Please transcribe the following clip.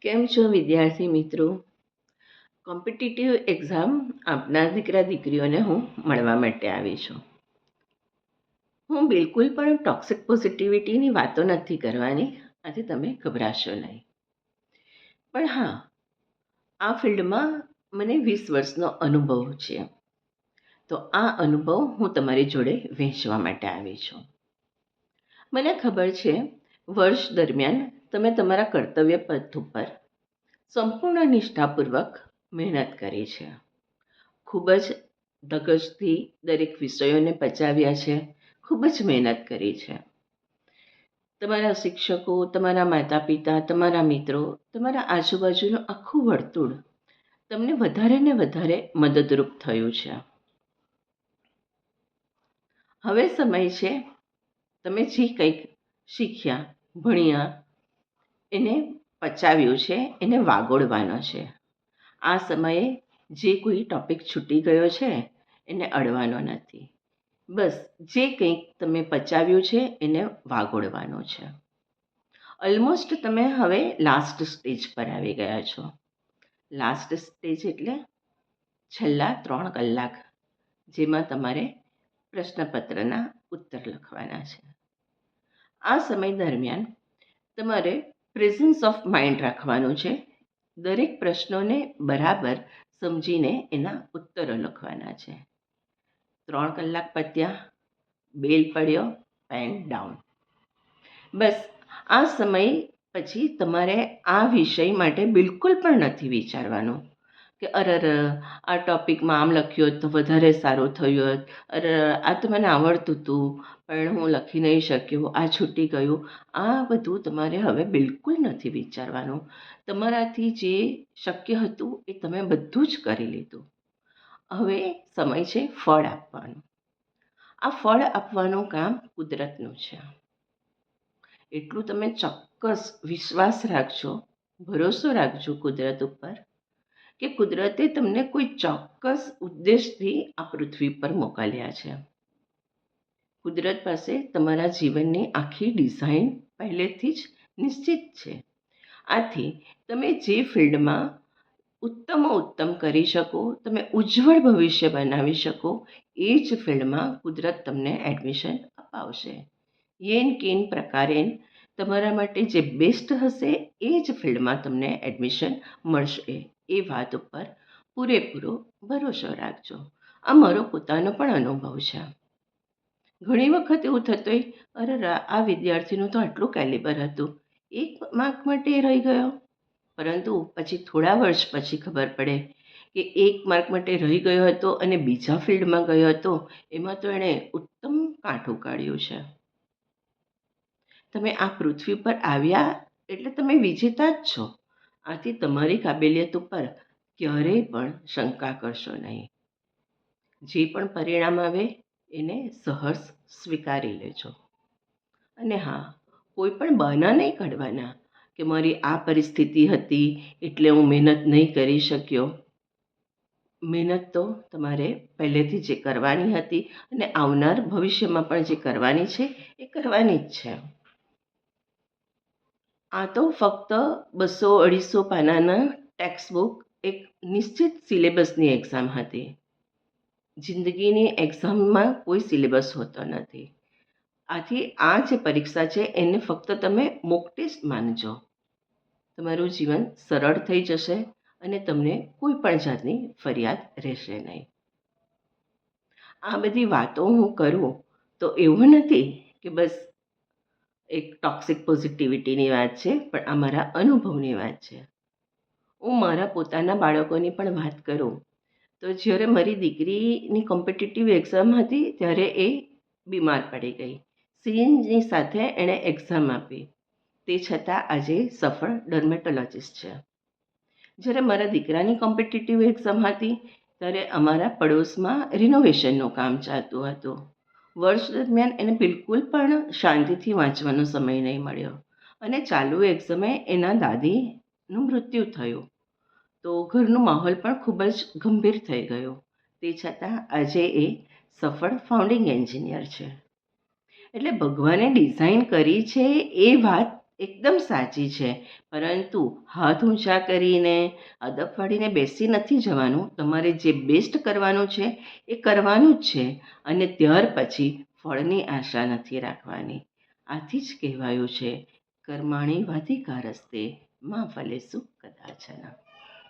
કેમ છો વિદ્યાર્થી મિત્રો? કોમ્પિટિટિવ એક્ઝામ આપનાર દીકરા દીકરીઓને હું મળવા માટે આવી છું. હું બિલકુલ પણ ટોક્સિક પોઝિટિવિટીની વાતો નથી કરવાની, આથી તમે ગભરાશો નહીં. પણ હા, આ ફિલ્ડમાં મને 20 વર્ષનો અનુભવ છે, તો આ અનુભવ હું તમારી જોડે વહેંચવા માટે આવી છું. મને ખબર છે વર્ષ દરમિયાન તમે તમારા કર્તવ્ય પથ ઉપર સંપૂર્ણ નિષ્ઠાપૂર્વક મહેનત કરી છે. ખૂબ જ ધગશથી દરેક વિષયોને પચાવ્યા છે, ખૂબ જ મહેનત કરી છે. તમારા શિક્ષકો, તમારા માતા પિતા, તમારા મિત્રો, તમારા આજુબાજુનું આખું વર્તુળ તમને વધારે ને વધારે મદદરૂપ થયું છે. હવે સમય છે તમે જે કંઈક શીખ્યા, ભણ્યા, એને પચાવ્યું છે, એને વાગોળવાનો છે. આ સમયે જે કોઈ ટૉપિક છૂટી ગયો છે એને અડવાનો નથી. બસ જે કંઈક તમે પચાવ્યું છે એને વાગોળવાનું છે. ઓલમોસ્ટ તમે હવે લાસ્ટ સ્ટેજ પર આવી ગયા છો. લાસ્ટ સ્ટેજ એટલે છેલ્લા 3 કલાક, જેમાં તમારે પ્રશ્નપત્રના ઉત્તર લખવાના છે. આ સમય દરમિયાન તમારે પ્રેઝન્સ ઓફ માઇન્ડ રાખવાનું છે. દરેક પ્રશ્નોને બરાબર સમજીને એના ઉત્તરો લખવાના છે. 3 કલાક પત્યા, બેલ પડ્યો, પેન ડાઉન. બસ આ સમય પછી તમારે આ વિષય માટે બિલકુલ પણ નથી વિચારવાનું કે આ ટૉપિકમાં આમ લખ્યું હોત તો વધારે સારું થયું હોત, આ તો મને આવડતું હતું પણ હું લખી નહીં શક્યો, આ છૂટી ગયું. આ બધું તમારે હવે બિલકુલ નથી વિચારવાનું. તમારાથી જે શક્ય હતું એ તમે બધું જ કરી લીધું. હવે સમય છે ફળ આપવાનું. આ ફળ આપવાનું કામ કુદરતનું છે. એટલું તમે ચોક્કસ વિશ્વાસ રાખજો, ભરોસો રાખજો કુદરત ઉપર, કે કુદરતે તમને કોઈ ચોક્કસ ઉદ્દેશથી આ પૃથ્વી પર મોકલ્યા છે. કુદરત પાસે તમારા જીવનની આખી ડિઝાઇન પહેલેથી જ નિશ્ચિત છે. આથી તમે જે ફિલ્ડમાં ઉત્તમ કરી શકો, તમે ઉજ્જવળ ભવિષ્ય બનાવી શકો, એ જ ફિલ્ડમાં કુદરત તમને એડમિશન અપાવશે. યેન કેન પ્રકારેન તમારા માટે જે બેસ્ટ હશે એ જ ફિલ્ડમાં તમને એડમિશન મળશે. એ વાત ઉપર પૂરેપૂરો ભરોસો રાખજો. આ મારો પોતાનો પણ અનુભવ છે. ઘણી વખત એવું થતું હોય, આ વિદ્યાર્થીનું તો આટલું કેલિબર હતું, 1 માર્ક માટે રહી ગયો. પરંતુ પછી થોડા વર્ષ પછી ખબર પડે કે 1 માર્ક માટે રહી ગયો હતો અને બીજા ફિલ્ડમાં ગયો હતો, એમાં તો એણે ઉત્તમ કાઠું કાઢ્યું છે. તમે આ પૃથ્વી પર આવ્યા એટલે તમે વિજેતા જ છો. આથી તમારી કાબેલિયત ઉપર ક્યારેય પણ શંકા કરશો નહીં. જે પણ પરિણામ આવે એને સહર્ષ સ્વીકારી લેજો. અને હા, કોઈ પણ બહાના નહીં કાઢવાના કે મારી આ પરિસ્થિતિ હતી એટલે હું મહેનત નહીં કરી શક્યો. મહેનત તો તમારે પહેલેથી જે કરવાની હતી અને આવનાર ભવિષ્યમાં પણ જે કરવાની છે એ કરવાની જ છે. આ તો ફક્ત 200-250 પાનાના ટેક્સ્ટબુક, એક નિશ્ચિત સિલેબસની એક્ઝામ હતી. જિંદગીની એક્ઝામમાં કોઈ સિલેબસ હોતો નથી. આથી આ જે પરીક્ષા છે એને ફક્ત તમે મોક ટેસ્ટ માનજો. તમારું જીવન સરળ થઈ જશે અને તમને કોઈ પણ જાતની ફરિયાદ રહેશે નહીં. આ બધી વાતો હું કરું તો એવું નથી કે બસ એક ટોક્સિક પોઝિટિવિટીની વાત છે, પણ આ મારા અનુભવની વાત છે. હું મારા પોતાના બાળકોની પણ વાત કરું તો જ્યારે મારી દીકરીની કોમ્પિટિટિવ એક્ઝામ હતી ત્યારે એ બીમાર પડી ગઈ. સિરિન્જની સાથે એણે એક્ઝામ આપી, તે છતાં આજે સફળ ડર્મેટોલોજિસ્ટ છે. જ્યારે મારા દીકરાની કોમ્પિટિટિવ એક્ઝામ હતી ત્યારે અમારા પડોશમાં રિનોવેશનનું કામ ચાલતું હતું. વર્ષ દરમિયાન એને બિલકુલ પણ શાંતિથી વાંચવાનો સમય નહીં મળ્યો અને ચાલુ એક્ઝામે એના દાદીનું મૃત્યુ થયું. તો ઘરનો માહોલ પણ ખૂબ જ ગંભીર થઈ ગયો. તે છતાં આજે એ સફળ ફાઉન્ડિંગ એન્જિનિયર છે. એટલે ભગવાને ડિઝાઇન કરી છે એ વાત એકદમ સાચી છે, પરંતુ હાથ ઊંચા કરીને અદબ વાળીને બેસી નથી જવાનું. તમારે જે બેસ્ટ કરવાનું છે એ કરવાનું જ છે, અને ત્યાર પછી ફળની આશા નથી રાખવાની. આથી જ કહેવાયું છે કર્માણી વાધિકારસ્તે માં ફલેસુ કદાચન.